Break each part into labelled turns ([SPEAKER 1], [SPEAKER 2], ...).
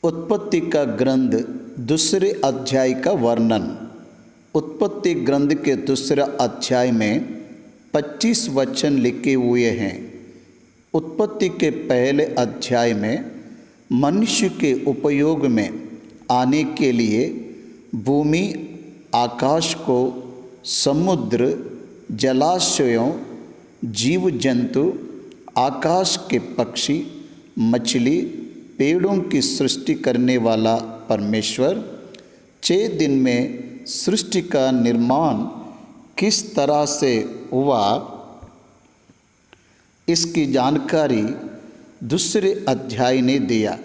[SPEAKER 1] उत्पत्ति का ग्रंथ दूसरे अध्याय का वर्णन। उत्पत्ति ग्रंथ के दूसरे अध्याय में 25 वचन लिखे हुए हैं। उत्पत्ति के पहले अध्याय में मनुष्य के उपयोग में आने के लिए भूमि, आकाश को, समुद्र, जलाशयों, जीव जंतु, आकाश के पक्षी, मछली, पेड़ों की सृष्टि करने वाला परमेश्वर 6 दिन में सृष्टि का निर्माण किस तरह से हुआ, इसकी जानकारी दूसरे अध्याय ने दिया।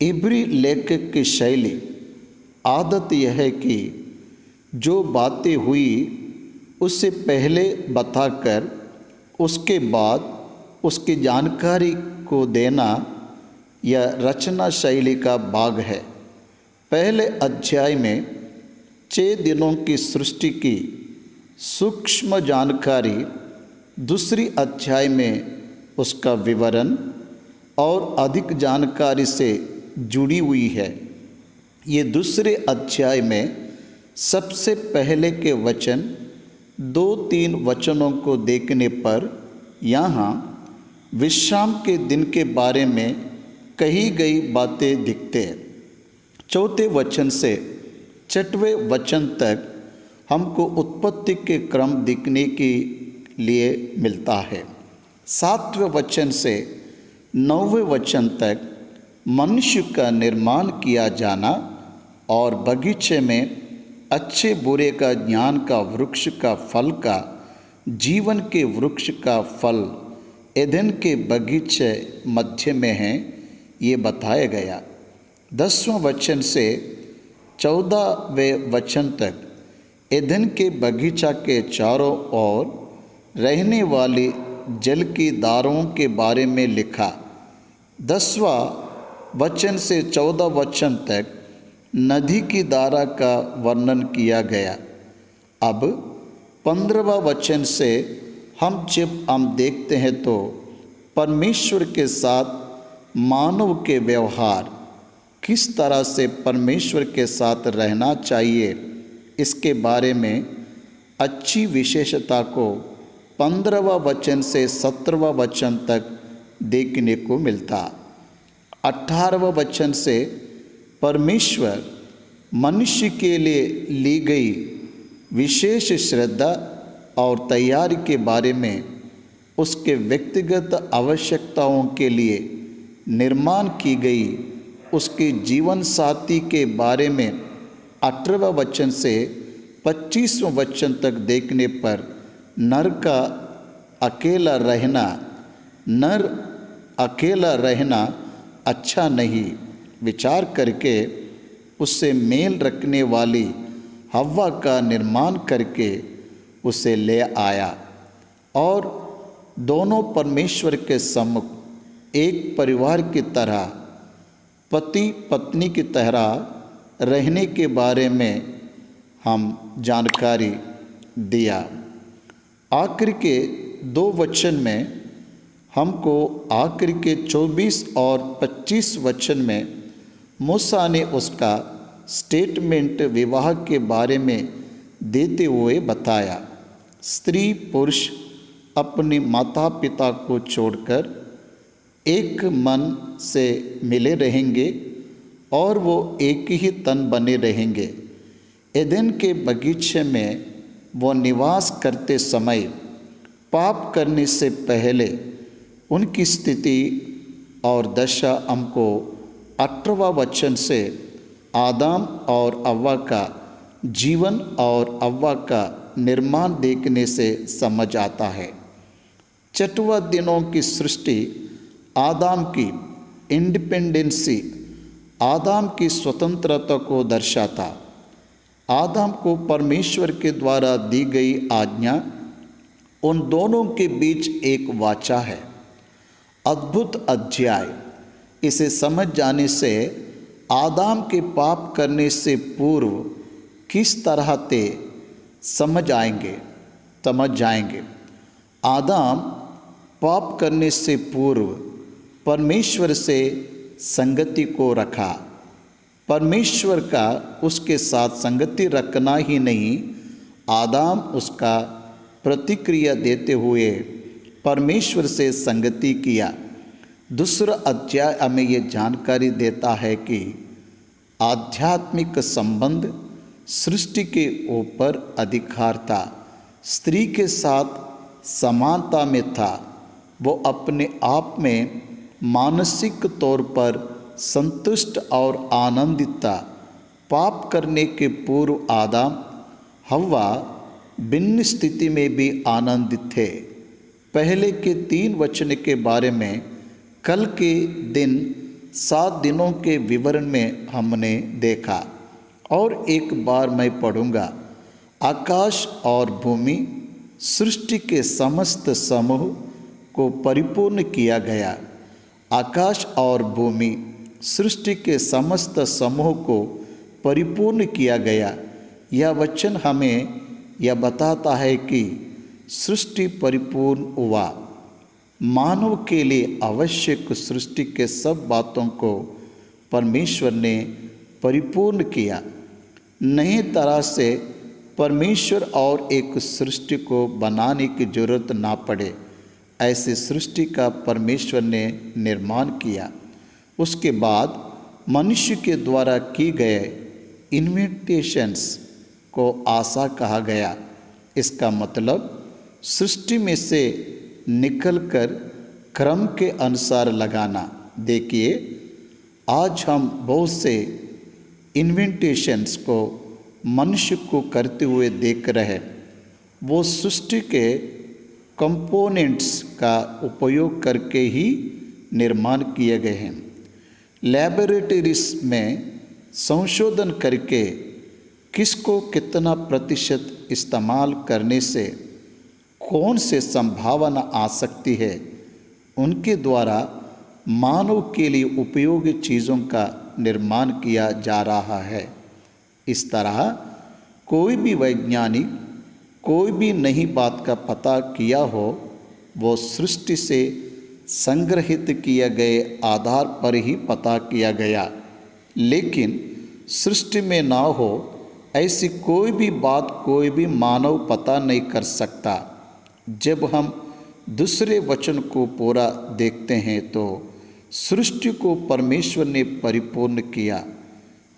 [SPEAKER 1] इब्री लेखक की शैली आदत यह है कि जो बातें हुई उससे पहले बताकर उसके बाद उसकी जानकारी को देना यह रचना शैली का भाग है। पहले अध्याय में 6 दिनों की सृष्टि की सूक्ष्म जानकारी, दूसरी अध्याय में उसका विवरण और अधिक जानकारी से जुड़ी हुई है। ये दूसरे अध्याय में सबसे पहले के वचन 2-3 वचनों को देखने पर यहाँ विश्राम के दिन के बारे में कही गई बातें दिखते हैं। 4 वचन से 6वें वचन तक हमको उत्पत्ति के क्रम दिखने के लिए मिलता है। 7वें वचन से 9वें वचन तक मनुष्य का निर्माण किया जाना और बगीचे में अच्छे बुरे का ज्ञान का वृक्ष का फल का, जीवन के वृक्ष का फल एदन के बगीचे मध्य में है, ये बताया गया। 10वें वचन से 14वें वचन तक एदन के बगीचा के चारों ओर रहने वाली जल की धाराओं के बारे में लिखा। 10वां वचन से 14 वचन तक नदी की धारा का वर्णन किया गया। अब 15वां वचन से जब हम देखते हैं तो परमेश्वर के साथ मानव के व्यवहार, किस तरह से परमेश्वर के साथ रहना चाहिए, इसके बारे में अच्छी विशेषता को 15वां वचन से 17वां वचन तक देखने को मिलता। 18वां वचन से परमेश्वर मनुष्य के लिए ली गई विशेष श्रद्धा और तैयारी के बारे में, उसके व्यक्तिगत आवश्यकताओं के लिए निर्माण की गई उसके जीवन साथी के बारे में 18वां वचन से 25वें वचन तक देखने पर नर अकेला रहना अच्छा नहीं विचार करके उससे मेल रखने वाली हव्वा का निर्माण करके उसे ले आया और दोनों परमेश्वर के सम्मुख एक परिवार की तरह, पति पत्नी की तरह रहने के बारे में हम जानकारी दिया। आखिर के 2 वचन में हमको आखिर के 24 और 25 वचन में मूसा ने उसका स्टेटमेंट विवाह के बारे में देते हुए बताया। स्त्री पुरुष अपने माता पिता को छोड़कर एक मन से मिले रहेंगे और वो एक ही तन बने रहेंगे। एदन के बगीचे में वो निवास करते समय पाप करने से पहले उनकी स्थिति और दशा हमको 18वां वचन से आदम और हव्वा का जीवन और हव्वा का निर्माण देखने से समझ आता है। 6वां दिनों की सृष्टि आदम की इंडिपेंडेंसी, आदम की स्वतंत्रता को दर्शाता। आदम को परमेश्वर के द्वारा दी गई आज्ञा, उन दोनों के बीच एक वाचा है। अद्भुत अध्याय, इसे समझ जाने से आदम के पाप करने से पूर्व किस तरह से समझ जाएंगे। आदम पाप करने से पूर्व परमेश्वर से संगति को रखा। परमेश्वर का उसके साथ संगति रखना ही नहीं, आदाम उसका प्रतिक्रिया देते हुए परमेश्वर से संगति किया। दूसरा अध्याय हमें ये जानकारी देता है कि आध्यात्मिक संबंध सृष्टि के ऊपर अधिकार था, स्त्री के साथ समानता में था। वो अपने आप में मानसिक तौर पर संतुष्ट और आनंदित था। पाप करने के पूर्व आदम हव्वा भिन्न स्थिति में भी आनंदित थे। पहले के 3 वचन के बारे में कल के दिन 7 दिनों के विवरण में हमने देखा, और एक बार मैं पढ़ूंगा। आकाश और भूमि सृष्टि के समस्त समूह को परिपूर्ण किया गया। आकाश और भूमि सृष्टि के समस्त समूह को परिपूर्ण किया गया। यह वचन हमें यह बताता है कि सृष्टि परिपूर्ण हुआ। मानव के लिए आवश्यक सृष्टि के सब बातों को परमेश्वर ने परिपूर्ण किया। नई तरह से परमेश्वर और एक सृष्टि को बनाने की जरूरत ना पड़े, ऐसी सृष्टि का परमेश्वर ने निर्माण किया। उसके बाद मनुष्य के द्वारा की गए इन्विटेशंस को आशा कहा गया। इसका मतलब सृष्टि में से निकलकर क्रम के अनुसार लगाना। देखिए, आज हम बहुत से इन्विटेशंस को मनुष्य को करते हुए देख रहे हैं। वो सृष्टि के कंपोनेंट्स का उपयोग करके ही निर्माण किए गए हैं। लैबोरेटरीज में संशोधन करके किसको कितना प्रतिशत इस्तेमाल करने से कौन से संभावना आ सकती है, उनके द्वारा मानव के लिए उपयोगी चीज़ों का निर्माण किया जा रहा है। इस तरह कोई भी वैज्ञानिक कोई भी नई बात का पता किया हो, वो सृष्टि से संग्रहित किए गए आधार पर ही पता किया गया। लेकिन सृष्टि में ना हो ऐसी कोई भी बात कोई भी मानव पता नहीं कर सकता। जब हम दूसरे वचन को पूरा देखते हैं तो सृष्टि को परमेश्वर ने परिपूर्ण किया।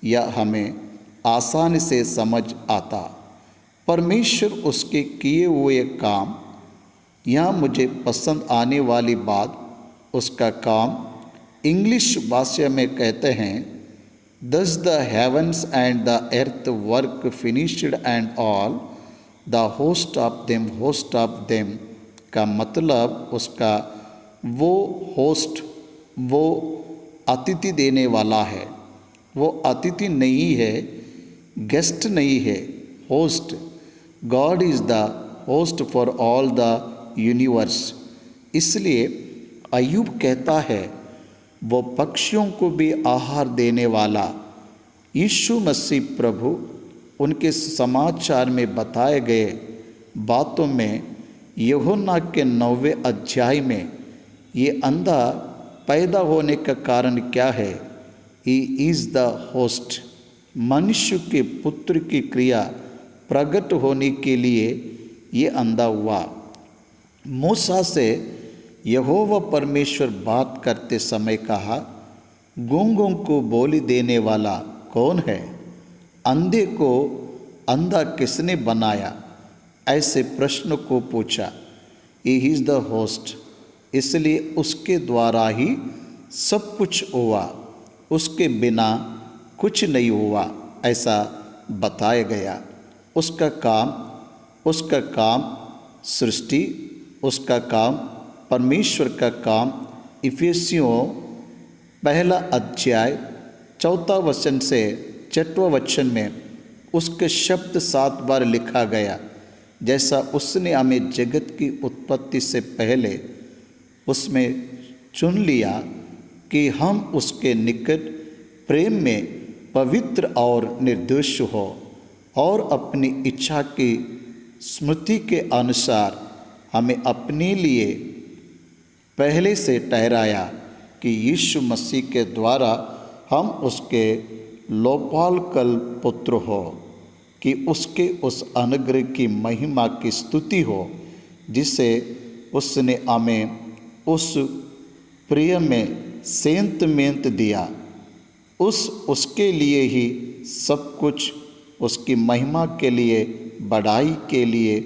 [SPEAKER 1] यह हमें आसानी से समझ आता। परमेश्वर उसके किए हुए काम, यहाँ मुझे पसंद आने वाली बात, उसका काम इंग्लिश भाषा में कहते हैं, Thus the heavens and the earth work finished and all the host of them का मतलब उसका वो होस्ट, वो अतिथि देने वाला है। वो अतिथि नहीं है, गेस्ट नहीं है, host. God is the host for all the universe. इसलिए अय्यूब कहता है, वो पक्षियों को भी आहार देने वाला यीशु मसीह प्रभु उनके समाचार में बताए गए बातों में यूहन्ना के 9वें अध्याय में ये अंधा पैदा होने का कारण क्या है? He is the host. मनुष्य के पुत्र की क्रिया प्रकट होने के लिए ये अंधा हुआ। मूसा से यहोवा परमेश्वर बात करते समय कहा, गूंगों को बोली देने वाला कौन है? अंधे को अंधा किसने बनाया? ऐसे प्रश्न को पूछा। He is the host. इसलिए उसके द्वारा ही सब कुछ हुआ, उसके बिना कुछ नहीं हुआ, ऐसा बताया गया। उसका काम सृष्टि, उसका काम परमेश्वर का काम। इफिसियों 1 अध्याय 4 वचन से 6वां वचन में उसके शब्द 7 बार लिखा गया। जैसा उसने हमें जगत की उत्पत्ति से पहले उसमें चुन लिया कि हम उसके निकट प्रेम में पवित्र और निर्दोष हो, और अपनी इच्छा की स्मृति के अनुसार हमें अपने लिए पहले से ठहराया। कि यीशु मसीह के द्वारा हम उसके लोपालकल पुत्र हो, कि उसके उस अनुग्रह की महिमा की स्तुति हो जिसे उसने हमें उस प्रिय में सेंतमेंत दिया। उसके लिए ही सब कुछ, उसकी महिमा के लिए, बढ़ाई के लिए,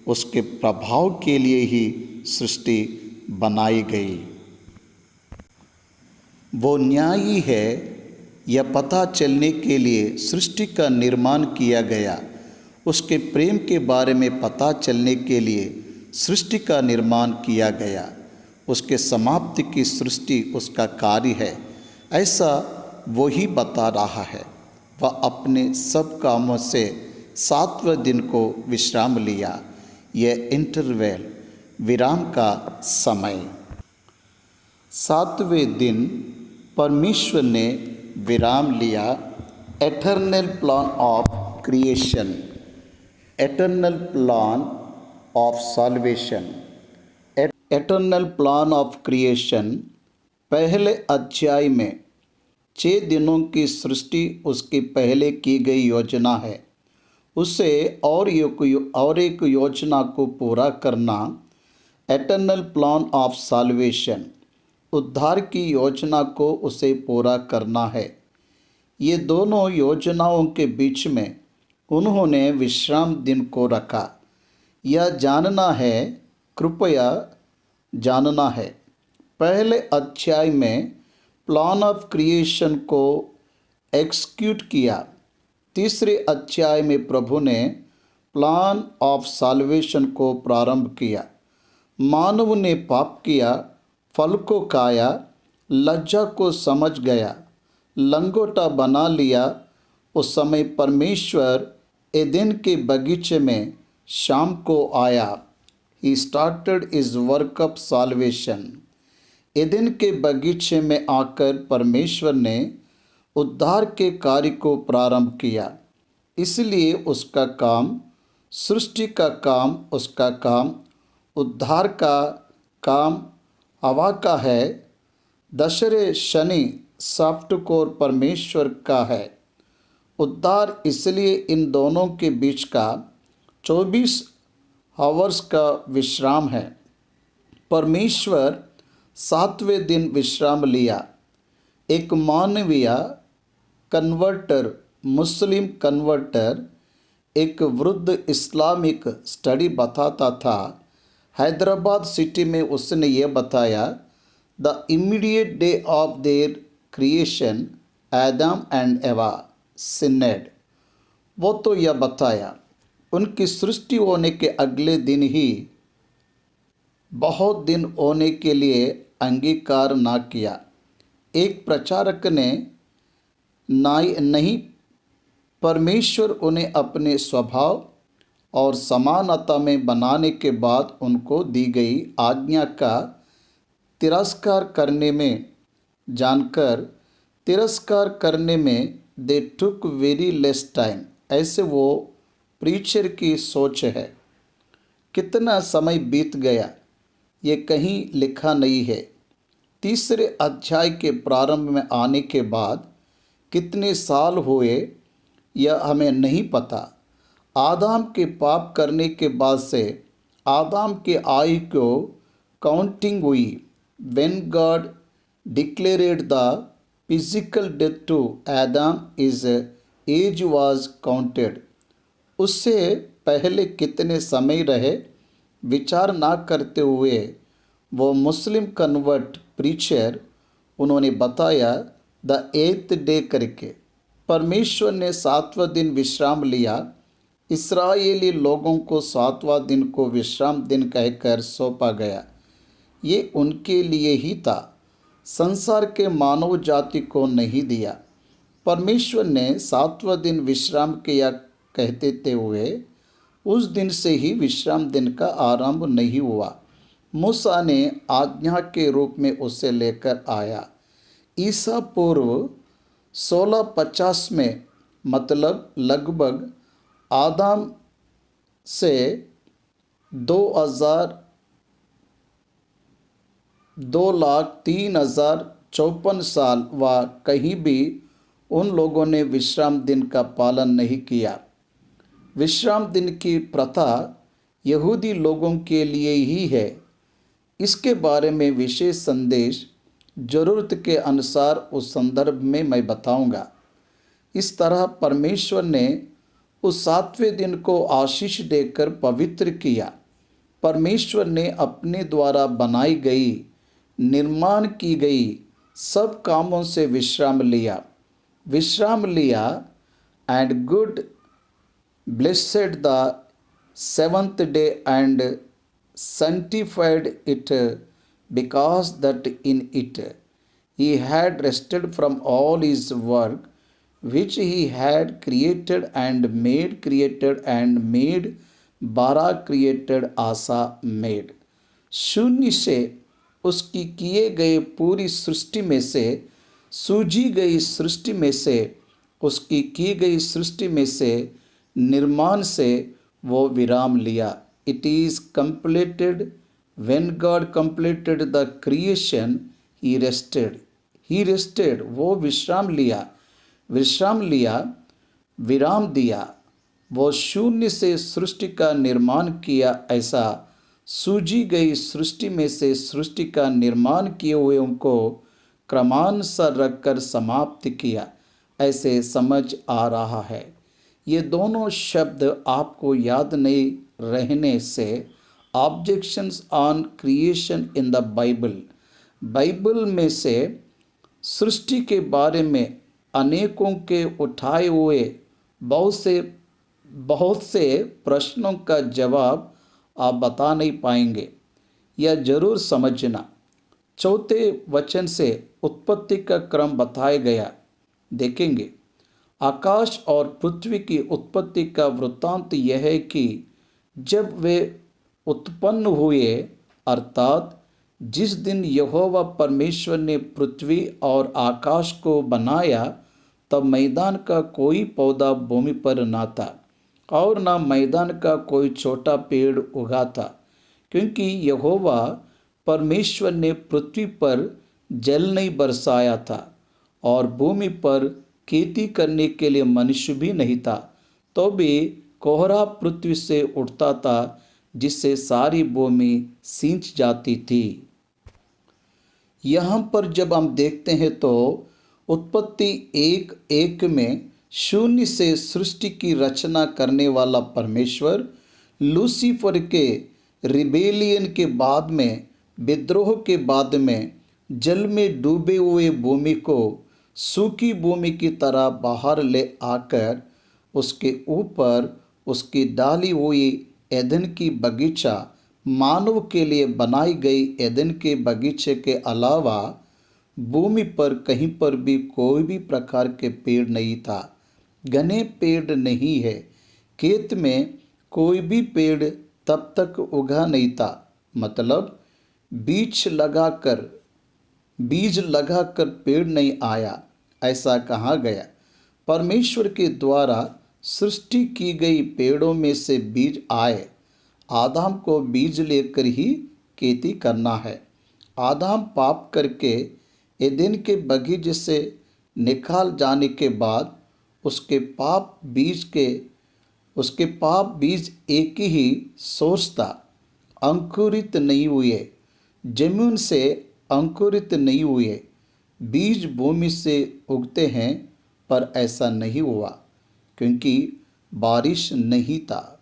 [SPEAKER 1] उसके प्रभाव के लिए ही सृष्टि बनाई गई। वो न्यायी है, यह पता चलने के लिए सृष्टि का निर्माण किया गया। उसके प्रेम के बारे में पता चलने के लिए सृष्टि का निर्माण किया गया। उसके समाप्ति की सृष्टि उसका कार्य है, ऐसा वो ही बता रहा है। वह अपने सब कामों से 7वें दिन को विश्राम लिया। यह इंटरवेल, विराम का समय। 7वें दिन परमेश्वर ने विराम लिया। Eternal plan of creation, eternal plan of solvation. Eternal plan of creation पहले अध्याय में 6 दिनों की सृष्टि उसकी पहले की गई योजना है। उसे और एक योजना को पूरा करना, एटर्नल प्लान ऑफ सॉल्वेशन, उद्धार की योजना को उसे पूरा करना है। ये दोनों योजनाओं के बीच में उन्होंने विश्राम दिन को रखा। यह जानना है, कृपया जानना है, पहले अध्याय में प्लान ऑफ क्रिएशन को एक्सिक्यूट किया। तीसरे अध्याय में प्रभु ने प्लान ऑफ सॉल्वेशन को प्रारंभ किया। मानव ने पाप किया, फल को खाया, लज्जा को समझ गया, लंगोटा बना लिया। उस समय परमेश्वर एदेन के बगीचे में शाम को आया। He started is work of solvation. Eden के बगीचे में आकर परमेश्वर ने उद्धार के कार्य को प्रारंभ किया। इसलिए उसका काम, सृष्टि का काम, उसका काम, उद्धार का काम हवा का है। दशरे शनि सॉफ्टकोर परमेश्वर का है। उद्धार इसलिए इन दोनों के बीच का 24 आवर्स का विश्राम है। परमेश्वर 7वें दिन विश्राम लिया। एक मानवीय कन्वर्टर, मुस्लिम कन्वर्टर, एक वृद्ध इस्लामिक स्टडी बताता था। हैदराबाद सिटी में उसने ये बताया, the immediate day of their creation Adam and एवा सिनेड। वो तो यह बताया उनकी सृष्टि होने के अगले दिन ही, बहुत दिन होने के लिए अंगीकार ना किया। एक प्रचारक ने नहीं, परमेश्वर उन्हें अपने स्वभाव और समानता में बनाने के बाद उनको दी गई आज्ञा का तिरस्कार करने में, जानकर तिरस्कार करने में दे टुक वेरी लेस टाइम। ऐसे वो प्रीचर की सोच है। कितना समय बीत गया ये कहीं लिखा नहीं है। तीसरे अध्याय के प्रारंभ में आने के बाद कितने साल हुए यह हमें नहीं पता। आदम के पाप करने के बाद से आदम के आयु को काउंटिंग हुई। When God declared the physical death to Adam is age was counted. उससे पहले कितने समय रहे विचार ना करते हुए वो मुस्लिम कन्वर्ट प्रीचर, उन्होंने बताया द 8th डे करके। परमेश्वर ने 7वां दिन विश्राम लिया। इस्राएली लोगों को 7वां दिन को विश्राम दिन कहकर सौंपा गया। ये उनके लिए ही था, संसार के मानव जाति को नहीं दिया। परमेश्वर ने 7वां दिन विश्राम किया कहते हुए उस दिन से ही विश्राम दिन का आरंभ नहीं हुआ। मूसा ने आज्ञा के रूप में उसे लेकर आया। ईसा पूर्व 1650 में, मतलब लगभग आदम से 2,03,000 54 साल व कहीं भी उन लोगों ने विश्राम दिन का पालन नहीं किया। विश्राम दिन की प्रथा यहूदी लोगों के लिए ही है। इसके बारे में विशेष संदेश ज़रूरत के अनुसार उस संदर्भ में मैं बताऊंगा। इस तरह परमेश्वर ने उस 7वें दिन को आशीष देकर पवित्र किया। परमेश्वर ने अपने द्वारा बनाई गई, निर्माण की गई सब कामों से विश्राम लिया। विश्राम लिया and good blessed the seventh day and sanctified it, because that in it he had rested from all his work which he had created and made bara created Asha made। शून्य से उसकी किए गए पूरी सृष्टि में से, सूझी गई सृष्टि में से, उसकी की गई सृष्टि में से, निर्माण से वो विराम लिया। It is completed when God completed the creation he rested वो विश्राम लिया, विराम दिया। वो शून्य से सृष्टि का निर्माण किया। ऐसा सूझी गई सृष्टि में से सृष्टि का निर्माण किए हुए उनको क्रमानुसार रखकर समाप्त किया। ऐसे समझ आ रहा है। ये दोनों शब्द आपको याद नहीं रहने से objections on creation in the Bible में से सृष्टि के बारे में अनेकों के उठाए हुए बहुत से प्रश्नों का जवाब आप बता नहीं पाएंगे। यह जरूर समझना, 4 वचन से उत्पत्ति का क्रम बताया गया। देखेंगे आकाश और पृथ्वी की उत्पत्ति का वृत्तांत यह है कि जब वे उत्पन्न हुए, अर्थात जिस दिन यहोवा परमेश्वर ने पृथ्वी और आकाश को बनाया, तब मैदान का कोई पौधा भूमि पर ना था और ना मैदान का कोई छोटा पेड़ उगा था, क्योंकि यहोवा परमेश्वर ने पृथ्वी पर जल नहीं बरसाया था और भूमि पर खेती करने के लिए मनुष्य भी नहीं था। तो भी कोहरा पृथ्वी से उठता था, जिससे सारी भूमि सींच जाती थी। यहाँ पर जब हम देखते हैं तो उत्पत्ति 1:1 में शून्य से सृष्टि की रचना करने वाला परमेश्वर लूसीफर के रिबेलियन के बाद में, विद्रोह के बाद में, जल में डूबे हुए भूमि को सूखी भूमि की तरह बाहर ले आकर उसके ऊपर उसकी डाली हुई एदन की बगीचा, मानव के लिए बनाई गई एदन के बगीचे के अलावा भूमि पर कहीं पर भी कोई भी प्रकार के पेड़ नहीं था। घने पेड़ नहीं है। खेत में कोई भी पेड़ तब तक उगा नहीं था, मतलब बीज लगाकर पेड़ नहीं आया, ऐसा कहा गया। परमेश्वर के द्वारा सृष्टि की गई पेड़ों में से बीज आए। आदम को बीज लेकर ही खेती करना है। आदम पाप करके एदेन के बगीचे से निकाल जाने के बाद उसके पाप बीज एक ही सोर्स था, अंकुरित नहीं हुए, जमीन से अंकुरित नहीं हुए। बीज भूमि से उगते हैं, पर ऐसा नहीं हुआ क्योंकि बारिश नहीं था।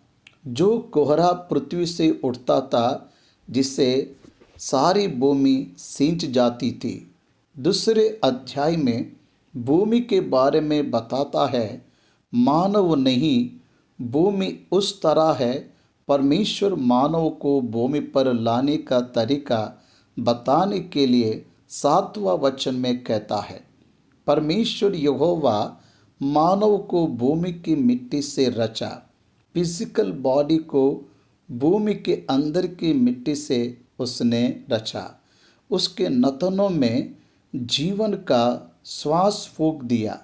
[SPEAKER 1] जो कोहरा पृथ्वी से उठता था, जिससे सारी भूमि सींच जाती थी। दूसरे अध्याय में भूमि के बारे में बताता है, मानव नहीं, भूमि उस तरह है। परमेश्वर मानव को भूमि पर लाने का तरीका बताने के लिए 7वां वचन में कहता है, परमेश्वर यहोवा मानव को भूमि की मिट्टी से रचा। फिजिकल बॉडी को भूमि के अंदर की मिट्टी से उसने रचा। उसके नथनों में जीवन का श्वास फूंक दिया।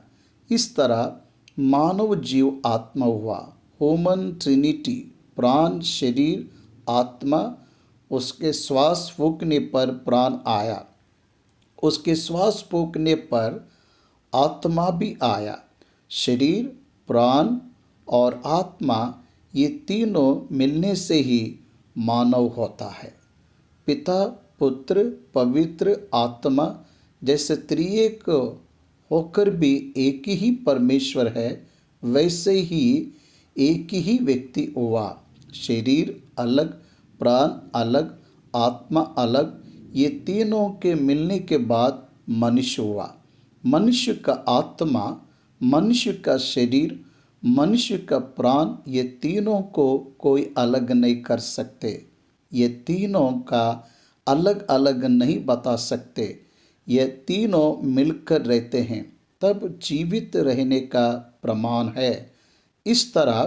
[SPEAKER 1] इस तरह मानव जीव आत्मा हुआ। ह्यूमन ट्रिनिटी, प्राण, शरीर, आत्मा। उसके श्वास फूंकने पर प्राण आया उसके श्वास फूंकने पर आत्मा भी आया। शरीर, प्राण और आत्मा, ये तीनों मिलने से ही मानव होता है। पिता, पुत्र, पवित्र आत्मा जैसे त्रिएक होकर भी एक ही परमेश्वर है, वैसे ही एक ही व्यक्ति हुआ। शरीर अलग, प्राण अलग, आत्मा अलग, ये तीनों के मिलने के बाद मनुष्य हुआ। मनुष्य का आत्मा, मनुष्य का शरीर, मनुष्य का प्राण, ये तीनों को कोई अलग नहीं कर सकते। ये तीनों का अलग अलग नहीं बता सकते। ये तीनों मिलकर रहते हैं, तब जीवित रहने का प्रमाण है। इस तरह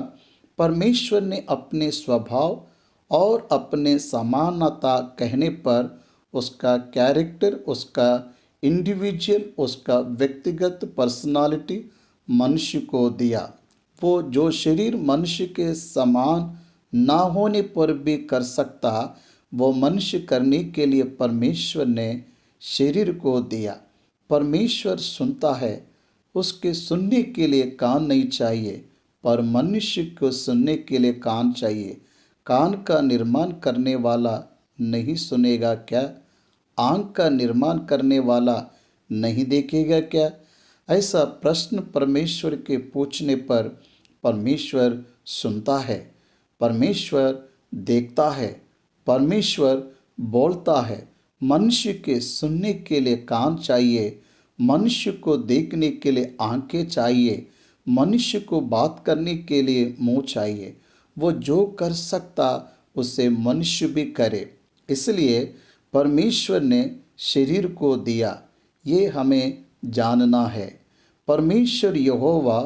[SPEAKER 1] परमेश्वर ने अपने स्वभाव और अपने समानता कहने पर उसका कैरेक्टर, उसका इंडिविजुअल, उसका व्यक्तिगत पर्सनालिटी मनुष्य को दिया। वो जो शरीर मनुष्य के समान ना होने पर भी कर सकता, वो मनुष्य करने के लिए परमेश्वर ने शरीर को दिया। परमेश्वर सुनता है, उसके सुनने के लिए कान नहीं चाहिए, पर मनुष्य को सुनने के लिए कान चाहिए। कान का निर्माण करने वाला नहीं सुनेगा क्या? आँख का निर्माण करने वाला नहीं देखेगा क्या? ऐसा प्रश्न परमेश्वर के पूछने पर परमेश्वर सुनता है, परमेश्वर देखता है, परमेश्वर बोलता है। मनुष्य के सुनने के लिए कान चाहिए, मनुष्य को देखने के लिए आंखें चाहिए, मनुष्य को बात करने के लिए मुंह चाहिए। वो जो कर सकता उसे मनुष्य भी करे। इसलिए परमेश्वर ने शरीर को दिया, ये हमें जानना है। परमेश्वर यहोवा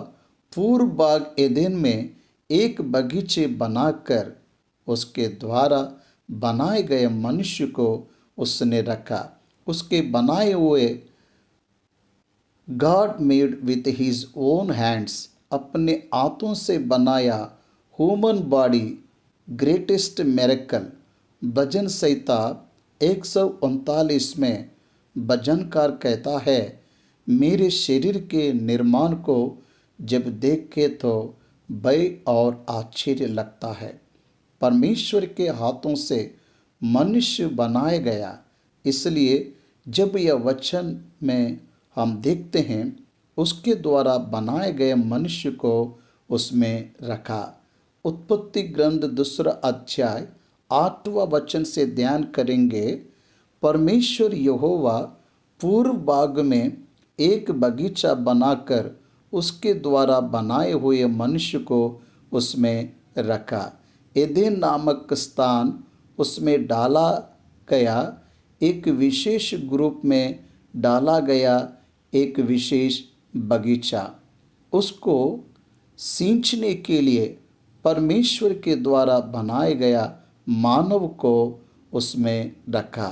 [SPEAKER 1] पूर्व बाग एदेन में एक बगीचे बनाकर उसके द्वारा बनाए गए मनुष्य को उसने रखा। उसके बनाए हुए God made with his own hands, अपने हाथों से बनाया ह्यूमन बॉडी, ग्रेटेस्ट मिरेकल। भजन संहिता 139 में भजनकार कहता है, मेरे शरीर के निर्माण को जब देखे तो भय और आश्चर्य लगता है। परमेश्वर के हाथों से मनुष्य बनाया गया, इसलिए जब यह वचन में हम देखते हैं, उसके द्वारा बनाए गए मनुष्य को उसमें रखा। उत्पत्ति ग्रंथ 2 अध्याय 8वां वचन से ध्यान करेंगे। परमेश्वर यहोवा पूर्व बाग में एक बगीचा बनाकर उसके द्वारा बनाए हुए मनुष्य को उसमें रखा। एदेन नामक स्थान उसमें डाला गया, एक विशेष ग्रुप में डाला गया, एक विशेष बगीचा। उसको सींचने के लिए परमेश्वर के द्वारा बनाए गया मानव को उसमें रखा।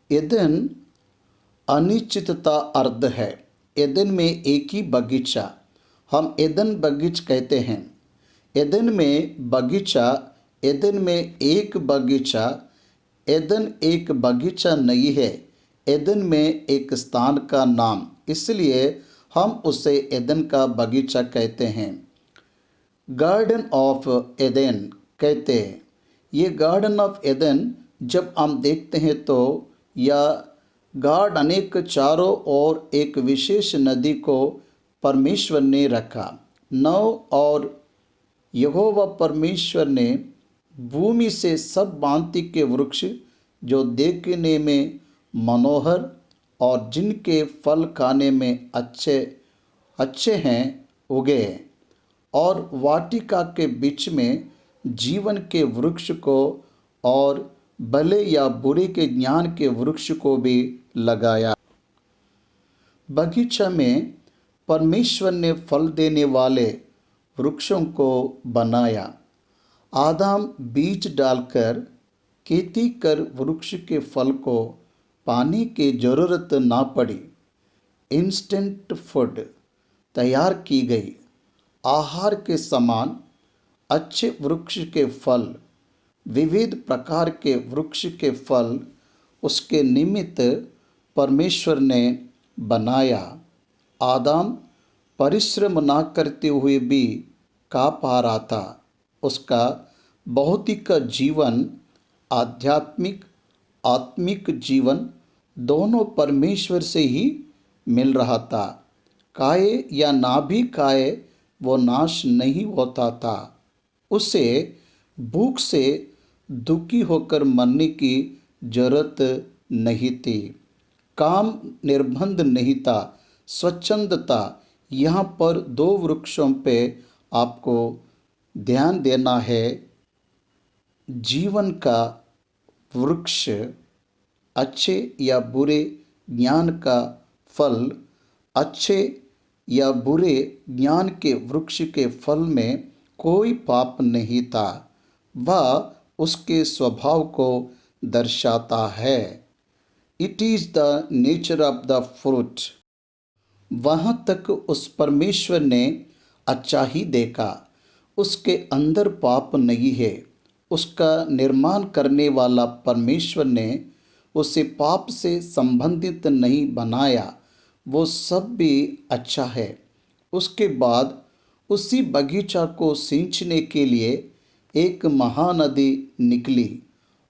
[SPEAKER 1] एदेन अनिश्चितता अर्थ है। एदेन में एक ही बगीचा, हम एदेन बगीच कहते हैं। एदेन में बगीचा, एदेन में एक बगीचा। एदेन एक बगीचा नहीं है, एदेन में एक स्थान का नाम, इसलिए हम उसे एदेन का बगीचा कहते हैं। गार्डन ऑफ एदेन कहते हैं। ये गार्डन ऑफ एदेन जब हम देखते हैं तो यह गार्डन अनेक चारों ओर एक विशेष नदी को परमेश्वर ने रखा। और यहोवा परमेश्वर ने भूमि से सब भांति के वृक्ष जो देखने में मनोहर और जिनके फल खाने में अच्छे अच्छे हैं उगे, और वाटिका के बीच में जीवन के वृक्ष को और भले या बुरे के ज्ञान के वृक्ष को भी लगाया। बगीचा में परमेश्वर ने फल देने वाले वृक्षों को बनाया। आदम बीज डालकर खेती कर वृक्ष के फल को पाने की जरूरत ना पड़ी। इंस्टेंट फूड तैयार की गई। आहार के समान अच्छे वृक्ष के फल, विविध प्रकार के वृक्ष के फल उसके निमित्त परमेश्वर ने बनाया। आदम परिश्रम ना करते हुए भी का पा रहा था। उसका भौतिक जीवन, आध्यात्मिक आत्मिक जीवन दोनों परमेश्वर से ही मिल रहा था। खाए या ना भी खाए वो नाश नहीं होता था। उसे भूख से दुखी होकर मरने की जरूरत नहीं थी। काम निर्बंध नहीं था, स्वच्छंद था। यहाँ पर दो वृक्षों पे आपको ध्यान देना है। जीवन का वृक्ष, अच्छे या बुरे ज्ञान का फल। अच्छे या बुरे ज्ञान के वृक्ष के फल में कोई पाप नहीं था। वह उसके स्वभाव को दर्शाता है। It is the nature of the fruit. वहाँ तक उस परमेश्वर ने अच्छा ही देखा। उसके अंदर पाप नहीं है। उसका निर्माण करने वाला परमेश्वर ने उसे पाप से संबंधित नहीं बनाया। वो सब भी अच्छा है। उसके बाद उसी बगीचा को सींचने के लिए एक महानदी निकली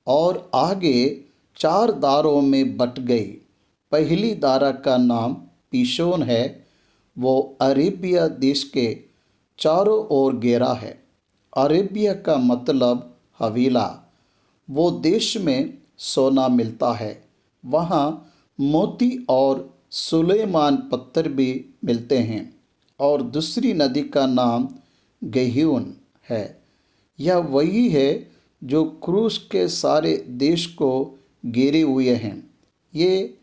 [SPEAKER 1] और आगे 4 धारों में बट गई। पहली धारा का नाम पीशोन है। वो अरेबिया देश के चारों ओर घेरा है। अरेबिया का मतलब हवीला। वो देश में सोना मिलता है। वहाँ मोती और सुलेमान पत्थर भी मिलते हैं। और दूसरी नदी का नाम गहियोन है। यह वही है जो क्रूस के सारे देश को घेरे हुए हैं। ये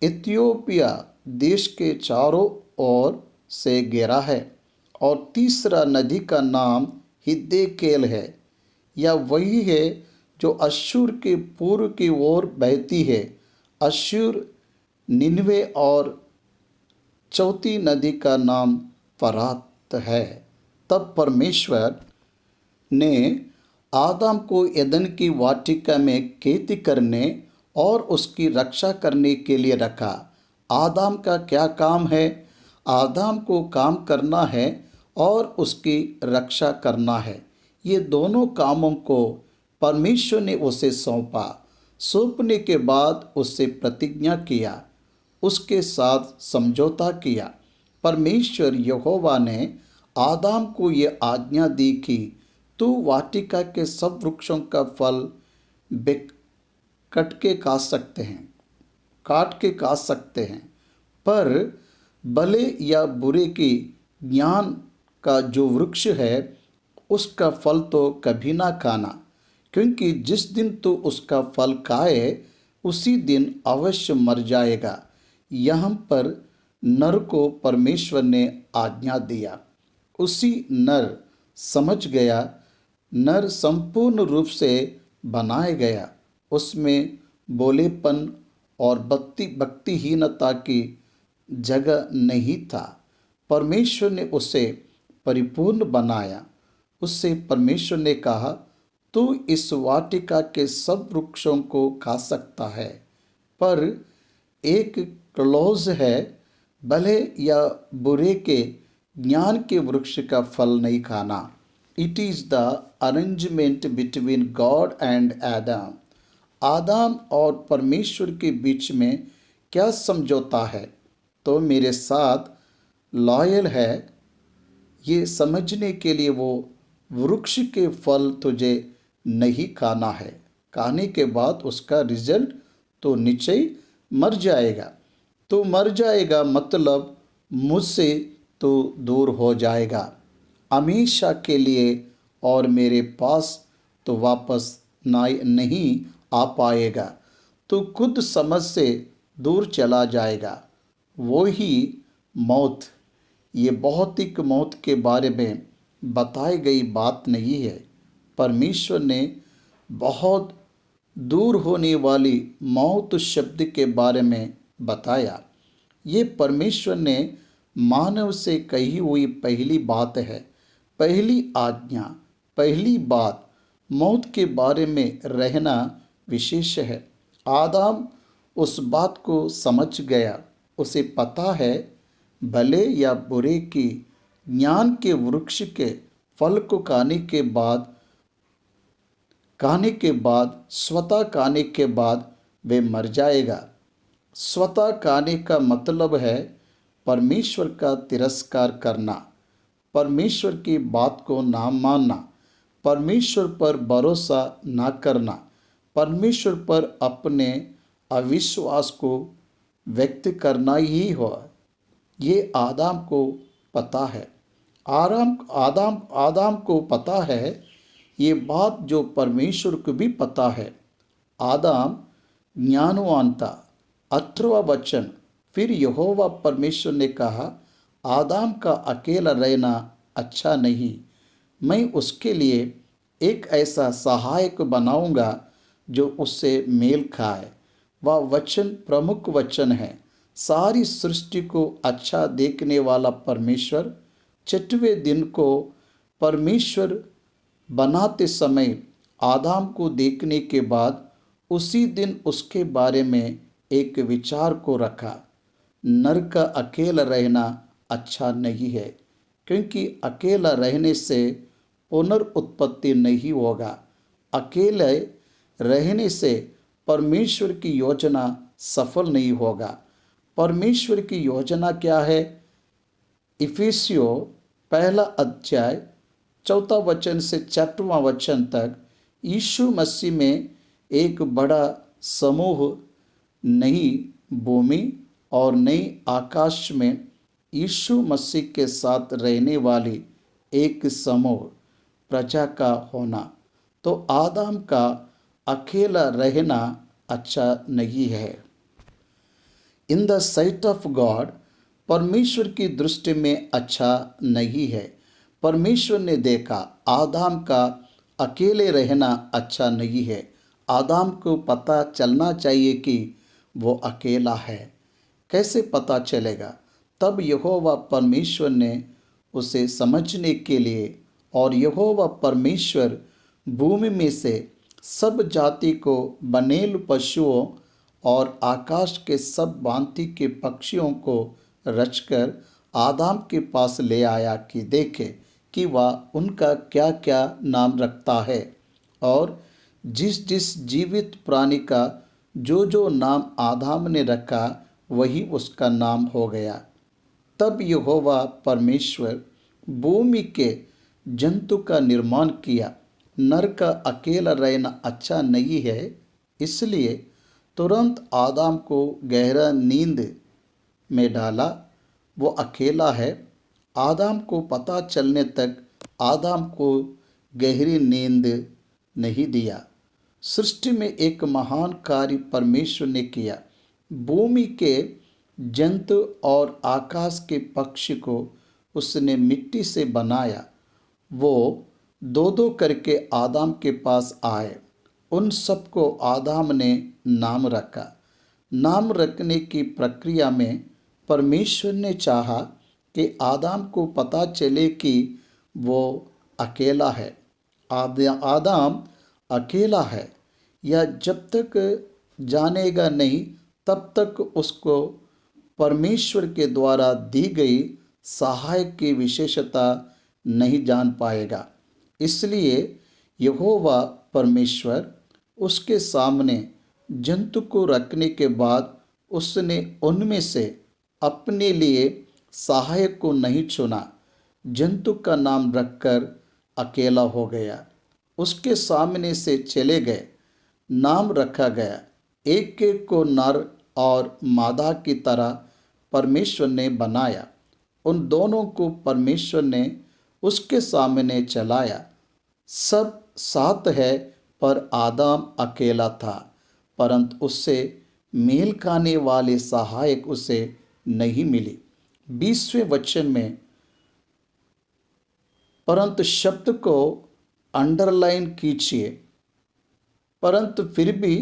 [SPEAKER 1] इथियोपिया देश के चारों ओर से घेरा है। और तीसरा नदी का नाम हिद्देकेल है। यह वही है जो अश्शूर के पूर्व की ओर बहती है। अश्शूर, निनवे और चौथी नदी का नाम फरात है। तब परमेश्वर ने आदम को एदन की वाटिका में खेती करने और उसकी रक्षा करने के लिए रखा। आदम का क्या काम है? आदम को काम करना है और उसकी रक्षा करना है। ये दोनों कामों को परमेश्वर ने उसे सौंपा। सौंपने के बाद उससे प्रतिज्ञा किया, उसके साथ समझौता किया। परमेश्वर यहोवा ने आदम को ये आज्ञा दी कि तू वाटिका के सब वृक्षों का फल काट के खा सकते हैं, पर भले या बुरे की ज्ञान का जो वृक्ष है उसका फल तो कभी ना खाना, क्योंकि जिस दिन तू उसका फल खाए उसी दिन अवश्य मर जाएगा। यहाँ पर नर को परमेश्वर ने आज्ञा दिया। उसी नर समझ गया। नर संपूर्ण रूप से बनाया गया। उसमें बोलेपन और भक्तिहीनता की जगह नहीं था। परमेश्वर ने उसे परिपूर्ण बनाया। उससे परमेश्वर ने कहा, तू इस वाटिका के सब वृक्षों को खा सकता है, पर एक क्लॉज है, भले या बुरे के ज्ञान के वृक्ष का फल नहीं खाना। It is the arrangement between God and Adam. आदम और परमेश्वर के बीच में क्या समझौता है? तो मेरे साथ लॉयल है। ये समझने के लिए वो वृक्ष के फल तुझे नहीं खाना है। खाने के बाद उसका रिजल्ट तो निश्चय मर जाएगा। तो मर जाएगा मतलब मुझसे तो दूर हो जाएगा हमेशा के लिए, और मेरे पास तो वापस नहीं आ पाएगा। तो खुद समझ से दूर चला जाएगा। वो ही मौत। ये भौतिक मौत के बारे में बताई गई बात नहीं है। परमेश्वर ने बहुत दूर होने वाली मौत शब्द के बारे में बताया। ये परमेश्वर ने मानव से कही हुई पहली बात है, पहली आज्ञा, पहली बात। मौत के बारे में रहना विशेष है। आदम उस बात को समझ गया। उसे पता है भले या बुरे की ज्ञान के वृक्ष के फल को स्वतः खाने के बाद वे मर जाएगा। स्वतः खाने का मतलब है परमेश्वर का तिरस्कार करना, परमेश्वर की बात को ना मानना, परमेश्वर पर भरोसा ना करना, परमेश्वर पर अपने अविश्वास को व्यक्त करना ही हो। ये आदम को पता है। आदम को पता है ये बात जो परमेश्वर को भी पता है। आदम ज्ञानवान था। 18वां वचन, फिर यहोवा परमेश्वर ने कहा, आदम का अकेला रहना अच्छा नहीं, मैं उसके लिए एक ऐसा सहायक बनाऊंगा जो उससे मेल खाए। वह वचन प्रमुख वचन है। सारी सृष्टि को अच्छा देखने वाला परमेश्वर 6वें दिन को परमेश्वर बनाते समय आदम को देखने के बाद उसी दिन उसके बारे में एक विचार को रखा। नर का अकेला रहना अच्छा नहीं है, क्योंकि अकेला रहने से पुनरुत्पत्ति नहीं होगा। अकेले रहने से परमेश्वर की योजना सफल नहीं होगा। परमेश्वर की योजना क्या है? इफिसियों 1 अध्याय 4 वचन से 6वां वचन तक यीशु मसीह में एक बड़ा समूह नई भूमि और नई आकाश में यीशु मसीह के साथ रहने वाली एक समूह प्रजा का होना। तो आदम का अकेला रहना अच्छा नहीं है। In the site of God, परमेश्वर की दृष्टि में अच्छा नहीं है। परमेश्वर ने देखा आदम का अकेले रहना अच्छा नहीं है। आदम को पता चलना चाहिए कि वो अकेला है। कैसे पता चलेगा? तब यहोवा परमेश्वर ने उसे समझने के लिए, और यहोवा परमेश्वर भूमि में से सब जाति को बनेल पशुओं और आकाश के सब भांति के पक्षियों को रचकर आदम के पास ले आया कि देखे कि वह उनका क्या क्या नाम रखता है। और जिस जिस जीवित प्राणी का जो जो नाम आदम ने रखा वही उसका नाम हो गया। तब यहोवा परमेश्वर भूमि के जंतु का निर्माण किया। नर का अकेला रहना अच्छा नहीं है, इसलिए तुरंत आदम को गहरा नींद में डाला। वो अकेला है। आदम को पता चलने तक आदम को गहरी नींद नहीं दिया। सृष्टि में एक महान कार्य परमेश्वर ने किया। भूमि के जंतु और आकाश के पक्षी को उसने मिट्टी से बनाया। वो दो दो करके आदम के पास आए। उन सबको आदम ने नाम रखा। नाम रखने की प्रक्रिया में परमेश्वर ने चाहा कि आदम को पता चले कि वो अकेला है। आदम अकेला है, या जब तक जानेगा नहीं तब तक उसको परमेश्वर के द्वारा दी गई सहायक की विशेषता नहीं जान पाएगा। इसलिए यहोवा परमेश्वर उसके सामने जंतु को रखने के बाद उसने उनमें से अपने लिए सहायक को नहीं चुना। जंतु का नाम रखकर अकेला हो गया। उसके सामने से चले गए। नाम रखा गया। एक एक को नर और मादा की तरह परमेश्वर ने बनाया। उन दोनों को परमेश्वर ने उसके सामने चलाया। सब साथ है, पर आदम अकेला था, परंतु उससे मेल खाने वाले सहायक उसे नहीं मिली। 20वें वचन में परंतु शब्द को अंडरलाइन कीजिए। परंतु फिर भी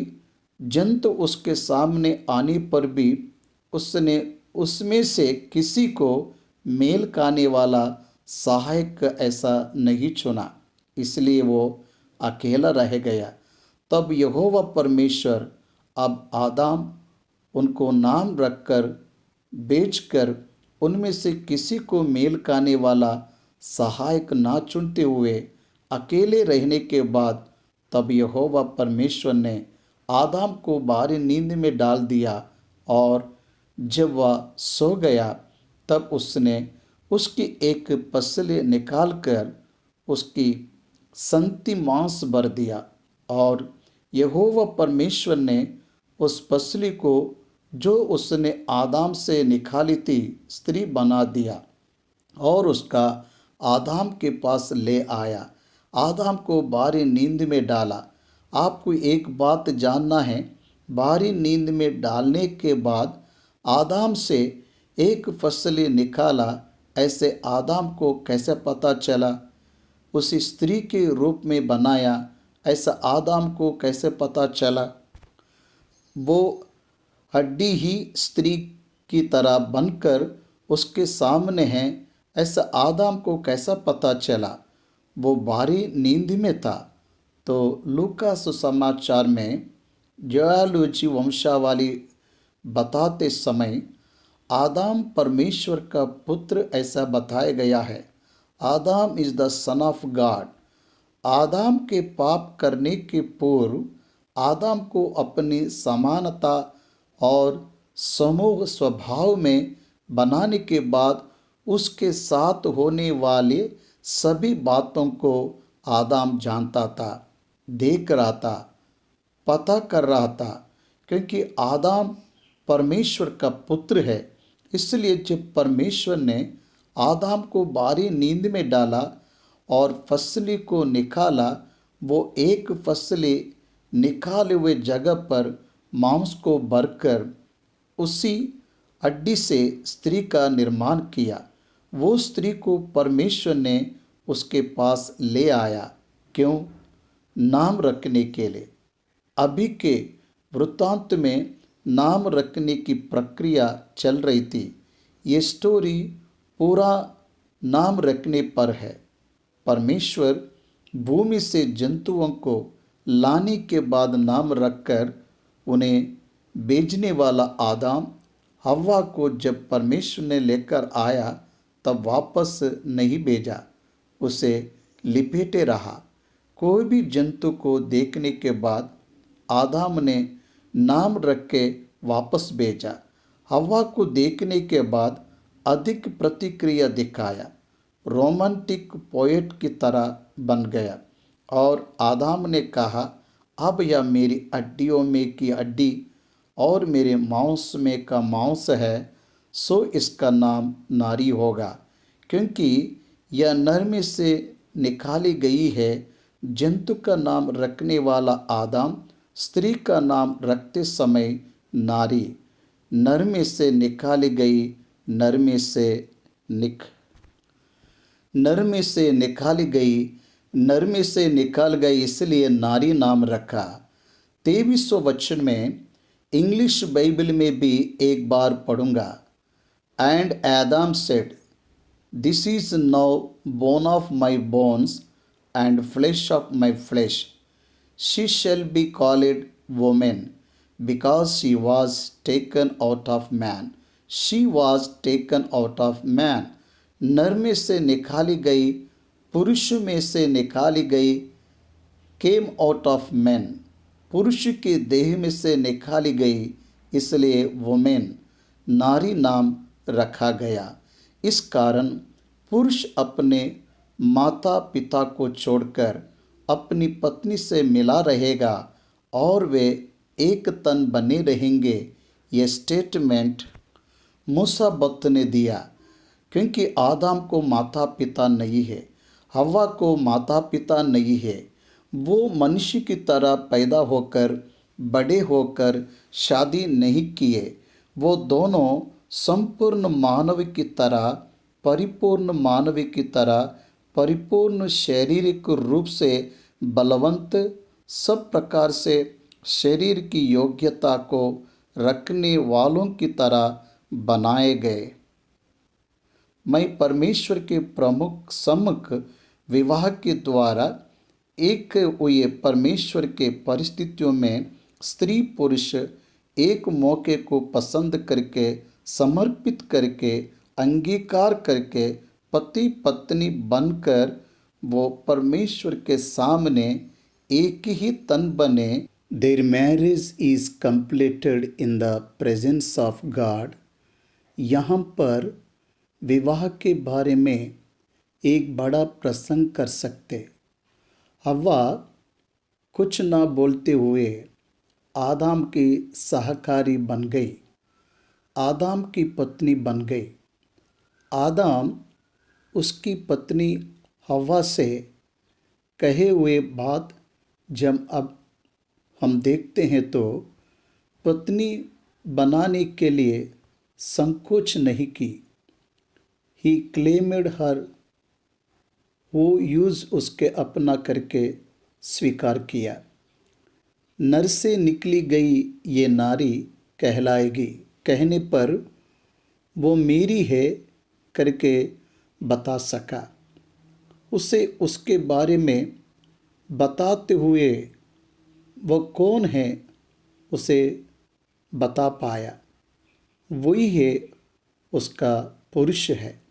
[SPEAKER 1] जंतु उसके सामने आने पर भी उसने उसमें से किसी को मेल खाने वाला सहायक ऐसा नहीं चुना, इसलिए वो अकेला रह गया। तब यहोवा परमेश्वर अब आदाम उनको नाम रखकर बेचकर उनमें से किसी को मेल खाने वाला सहायक ना चुनते हुए अकेले रहने के बाद तब यहोवा परमेश्वर ने आदाम को बाहरी नींद में डाल दिया और जब वह सो गया तब उसने उसकी एक पसली निकालकर उसकी संगति मांस भर दिया और यहोवा परमेश्वर ने उस पसली को जो उसने आदाम से निकाली थी स्त्री बना दिया और उसका आदाम के पास ले आया। आदाम को बाहरी नींद में डाला। आपको एक बात जानना है, बाहरी नींद में डालने के बाद आदाम से एक फसली निकाला, ऐसे आदाम को कैसे पता चला? उस स्त्री के रूप में बनाया, ऐसा आदाम को कैसे पता चला? वो हड्डी ही स्त्री की तरह बनकर उसके सामने है, ऐसा आदाम को कैसा पता चला? वो बाहरी नींद में था। तो लूका सुसमाचार में जयालुजी वंशावली बताते समय आदाम परमेश्वर का पुत्र ऐसा बताया गया है। आदाम is the son of God. आदाम के पाप करने के पूर्व आदाम को अपनी समानता और समूह स्वभाव में बनाने के बाद उसके साथ होने वाले सभी बातों को आदाम जानता था, देख रहा था, पता कर रहा था, क्योंकि आदाम परमेश्वर का पुत्र है। इसलिए जब परमेश्वर ने आदाम को बाहरी नींद में डाला और फसली को निकाला, वो एक फसली निकाले हुए जगह पर मांस को भरकर उसी हड्डी से स्त्री का निर्माण किया। वो स्त्री को परमेश्वर ने उसके पास ले आया। क्यों? नाम रखने के लिए। अभी के वृत्तांत में नाम रखने की प्रक्रिया चल रही थी। ये स्टोरी पूरा नाम रखने पर है। परमेश्वर भूमि से जंतुओं को लाने के बाद नाम रखकर उन्हें बेचने वाला आदम हव्वा को जब परमेश्वर ने लेकर आया तब वापस नहीं भेजा, उसे लिपेटे रहा। कोई भी जंतु को देखने के बाद आदम ने नाम रख के वापस भेजा। हव्वा को देखने के बाद अधिक प्रतिक्रिया दिखाया, रोमांटिक पोएट की तरह बन गया और आदम ने कहा, अब यह मेरी हड्डियों में की हड्डी और मेरे मांस में का मांस है, सो इसका नाम नारी होगा, क्योंकि यह नर में से निकाली गई है। जंतु का नाम रखने वाला आदम, स्त्री का नाम रखते समय नारी, नर में से निकाली गई, नर में से निकाल गई, इसलिए नारी नाम रखा। 23वें वचन में इंग्लिश बाइबल में भी एक बार पढ़ूंगा। And Adam said, this is now bone of my bones and flesh of my flesh, she shall be called women because she was taken out of man. She was taken out of man. नर में से निकाली गई, पुरुष में से निकाली गई, केम आउट ऑफ मैन, पुरुष के देह में से निकाली गई, इसलिए वुमेन नारी नाम रखा गया। इस कारण पुरुष अपने माता पिता को छोड़कर अपनी पत्नी से मिला रहेगा और वे एक तन बने रहेंगे। ये स्टेटमेंट मूसा भक्त ने दिया, क्योंकि आदम को माता पिता नहीं है, हव्वा को माता पिता नहीं है। वो मनुष्य की तरह पैदा होकर बड़े होकर शादी नहीं किए। वो दोनों संपूर्ण मानव की तरह, परिपूर्ण मानव की तरह, परिपूर्ण शारीरिक रूप से बलवंत, सब प्रकार से शरीर की योग्यता को रखने वालों की तरह बनाए गए। मैं परमेश्वर के प्रमुख सम्मुख विवाह के द्वारा एक हुए परमेश्वर के परिस्थितियों में स्त्री पुरुष एक मौके को पसंद करके, समर्पित करके, अंगीकार करके पति पत्नी बनकर वो परमेश्वर के सामने एक ही तन बने। There marriage is completed in the presence of God. यहाँ पर विवाह के बारे में एक बड़ा प्रसंग कर सकते। हव्वा कुछ ना बोलते हुए आदम की सहकारी बन गई, आदम की पत्नी बन गई। आदम उसकी पत्नी हव्वा से कहे हुए बात जब अब हम देखते हैं तो पत्नी बनाने के लिए संकोच नहीं की। ही क्लेमेड हर, वो यूज़ उसके अपना करके स्वीकार किया। नर से निकली गई ये नारी कहलाएगी, कहने पर वो मेरी है करके बता सका। उसे उसके बारे में बताते हुए वो कौन है उसे बता पाया। वही है उसका पुरुष है,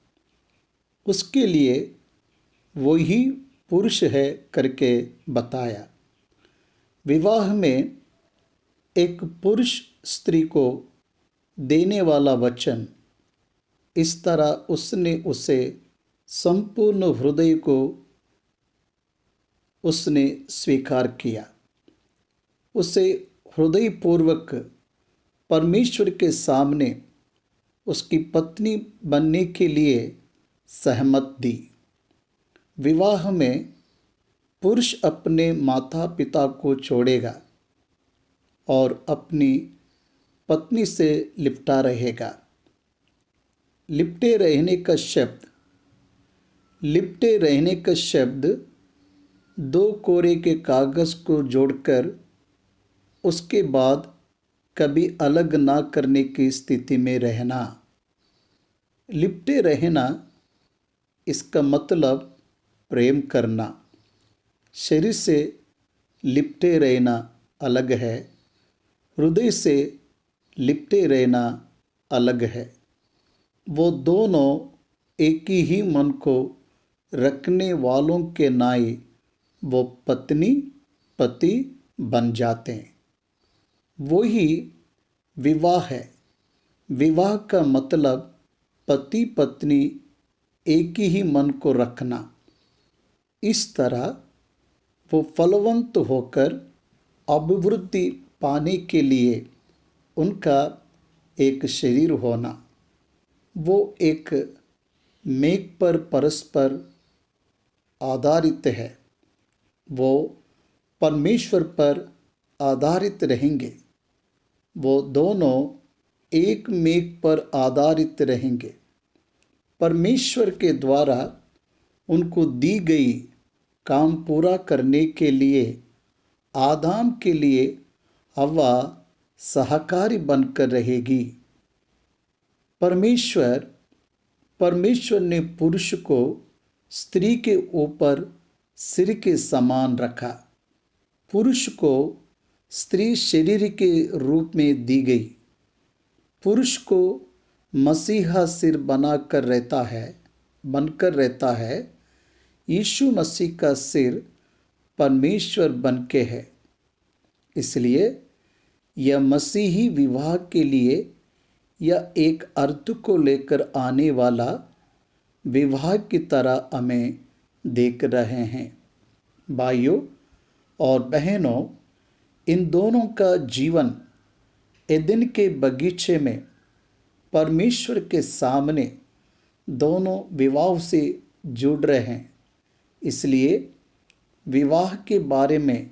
[SPEAKER 1] उसके लिए वही पुरुष है करके बताया। विवाह में एक पुरुष स्त्री को देने वाला वचन, इस तरह उसने उसे संपूर्ण हृदय को उसने स्वीकार किया। उसे हृदयपूर्वक परमेश्वर के सामने उसकी पत्नी बनने के लिए सहमत दी। विवाह में पुरुष अपने माता पिता को छोड़ेगा और अपनी पत्नी से लिपटा रहेगा। लिपटे रहने का शब्द, लिपटे रहने का शब्द दो कोरे के कागज़ को जोड़कर उसके बाद कभी अलग ना करने की स्थिति में रहना। लिपटे रहना, इसका मतलब प्रेम करना। शरीर से लिपटे रहना अलग है, हृदय से लिपटे रहना अलग है। वो दोनों एक ही मन को रखने वालों के नाई वो पत्नी पति बन जाते हैं। वही विवाह है। विवाह का मतलब पति पत्नी एक ही मन को रखना। इस तरह वो फलवंत होकर अभिवृद्धि पाने के लिए उनका एक शरीर होना, वो एक मेघ पर परस्पर आधारित है। वो परमेश्वर पर आधारित रहेंगे। वो दोनों एक मेघ पर आधारित रहेंगे। परमेश्वर के द्वारा उनको दी गई काम पूरा करने के लिए आदम के लिए हव्वा सहकारी बनकर रहेगी। परमेश्वर ने पुरुष को स्त्री के ऊपर सिर के समान रखा। पुरुष को स्त्री शरीर के रूप में दी गई। पुरुष को मसीहा सिर बनकर रहता है। यीशु मसीह का सिर परमेश्वर बन के है। इसलिए यह मसीही विवाह के लिए यह एक अर्थ को लेकर आने वाला विवाह की तरह हमें देख रहे हैं। भाइयों और बहनों, इन दोनों का जीवन एदेन के बगीचे में परमेश्वर के सामने दोनों विवाह से जुड़ रहे हैं। इसलिए विवाह के बारे में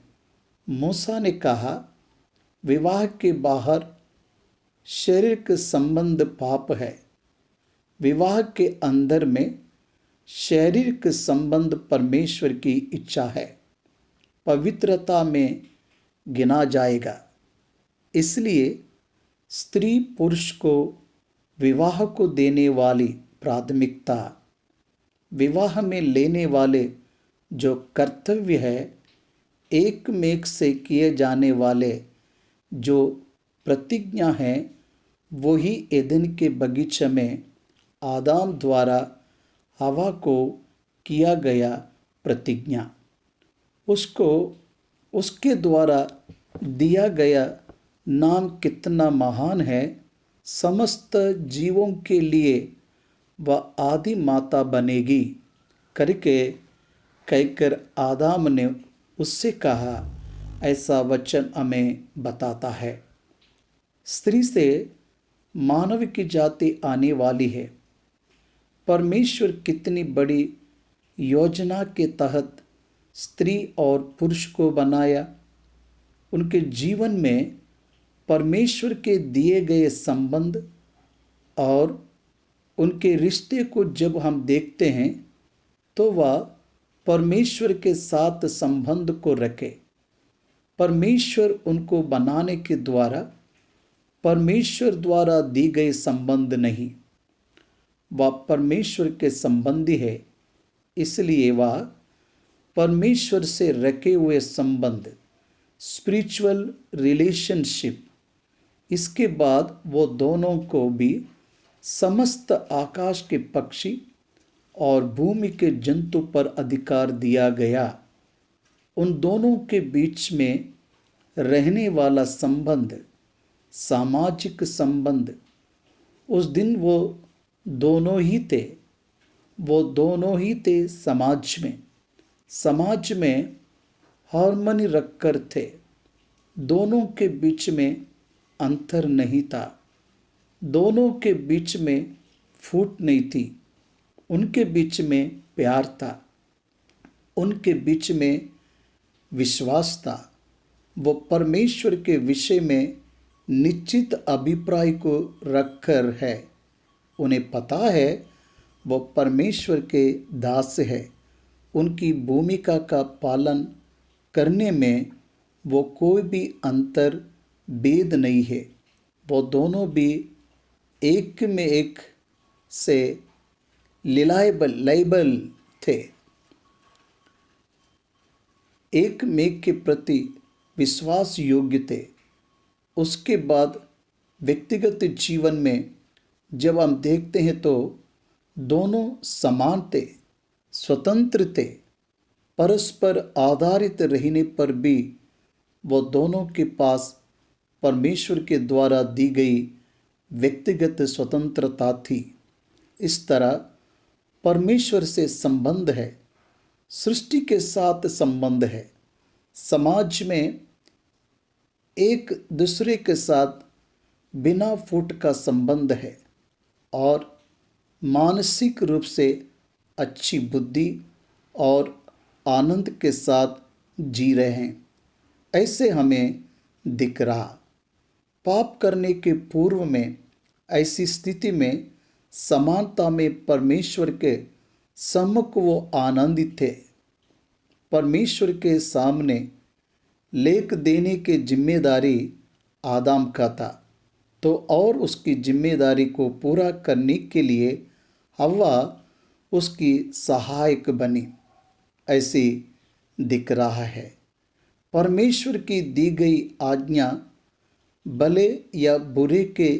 [SPEAKER 1] मूसा ने कहा, विवाह के बाहर शारीरिक संबंध पाप है, विवाह के अंदर में शारीरिक संबंध परमेश्वर की इच्छा है, पवित्रता में गिना जाएगा। इसलिए स्त्री पुरुष को विवाह को देने वाली प्राथमिकता, विवाह में लेने वाले जो कर्तव्य है, एक मेघ से किए जाने वाले जो प्रतिज्ञा है वो ही एदन के बगीचे में आदम द्वारा हवा को किया गया प्रतिज्ञा। उसको उसके द्वारा दिया गया नाम कितना महान है। समस्त जीवों के लिए वह आदि माता बनेगी करके कहकर आदम ने उससे कहा। ऐसा वचन हमें बताता है। स्त्री से मानव की जाति आने वाली है। परमेश्वर कितनी बड़ी योजना के तहत स्त्री और पुरुष को बनाया। उनके जीवन में परमेश्वर के दिए गए संबंध और उनके रिश्ते को जब हम देखते हैं तो वह परमेश्वर के साथ संबंध को रखे। परमेश्वर उनको बनाने के द्वारा परमेश्वर द्वारा दी गई संबंध नहीं, वह परमेश्वर के संबंधी है। इसलिए वह परमेश्वर से रखे हुए संबंध, स्पिरिचुअल रिलेशनशिप, इसके बाद वो दोनों को भी समस्त आकाश के पक्षी और भूमि के जंतु पर अधिकार दिया गया। उन दोनों के बीच में रहने वाला संबंध, सामाजिक संबंध, उस दिन वो दोनों ही थे। वो दोनों ही थे समाज में हार्मनी रखकर थे। दोनों के बीच में अंतर नहीं था। दोनों के बीच में फूट नहीं थी। उनके बीच में प्यार था। उनके बीच में विश्वास था। वो परमेश्वर के विषय में निश्चित अभिप्राय को रखकर है। उन्हें पता है वो परमेश्वर के दास है। उनकी भूमिका का पालन करने में वो कोई भी अंतर भेद नहीं है। वो दोनों भी एक में एक से लायबल थे। एक में के प्रति विश्वास योग्य थे। उसके बाद व्यक्तिगत जीवन में जब हम देखते हैं तो दोनों समान थे, स्वतंत्र थे। परस्पर आधारित रहने पर भी वो दोनों के पास परमेश्वर के द्वारा दी गई व्यक्तिगत स्वतंत्रता थी। इस तरह परमेश्वर से संबंध है, सृष्टि के साथ संबंध है, समाज में एक दूसरे के साथ बिना फूट का संबंध है और मानसिक रूप से अच्छी बुद्धि और आनंद के साथ जी रहे हैं। ऐसे हमें दिख रहा। पाप करने के पूर्व में ऐसी स्थिति में समानता में परमेश्वर के सम्मुख वो आनंदित थे। परमेश्वर के सामने लेख देने की जिम्मेदारी आदम का था, तो और उसकी जिम्मेदारी को पूरा करने के लिए हव्वा उसकी सहायक बनी। ऐसी दिख रहा है। परमेश्वर की दी गई आज्ञा भले या बुरे के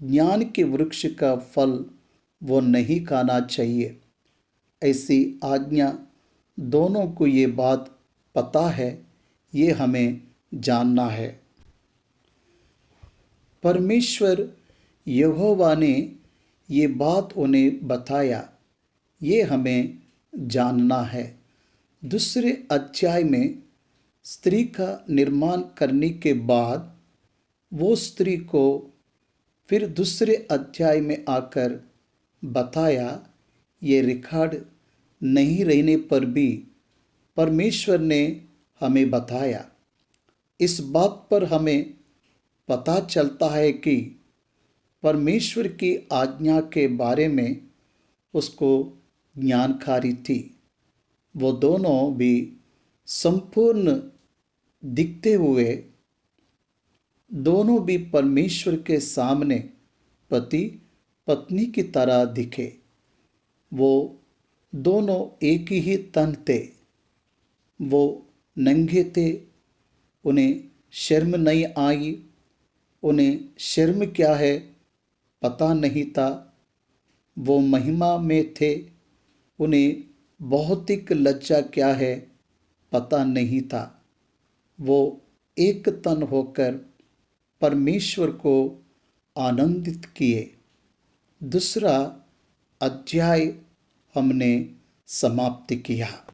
[SPEAKER 1] ज्ञान के वृक्ष का फल वो नहीं खाना चाहिए। ऐसी आज्ञा दोनों को ये बात पता है, ये हमें जानना है। परमेश्वर यहोवा ने ये बात उन्हें बताया, ये हमें जानना है। दूसरे अध्याय में स्त्री का निर्माण करने के बाद वो स्त्री को फिर दूसरे अध्याय में आकर बताया। ये रिकॉर्ड नहीं रहने पर भी परमेश्वर ने हमें बताया। इस बात पर हमें पता चलता है कि परमेश्वर की आज्ञा के बारे में उसको ज्ञानकारी थी। वो दोनों भी संपूर्ण दिखते हुए दोनों भी परमेश्वर के सामने पति पत्नी की तरह दिखे। वो दोनों एक ही तन थे। वो नंगे थे, उन्हें शर्म नहीं आई, उन्हें शर्म क्या है पता नहीं था। वो महिमा में थे, उन्हें भौतिक लज्जा क्या है पता नहीं था। वो एक तन होकर परमेश्वर को आनंदित किए। दूसरा अध्याय हमने समाप्त किया।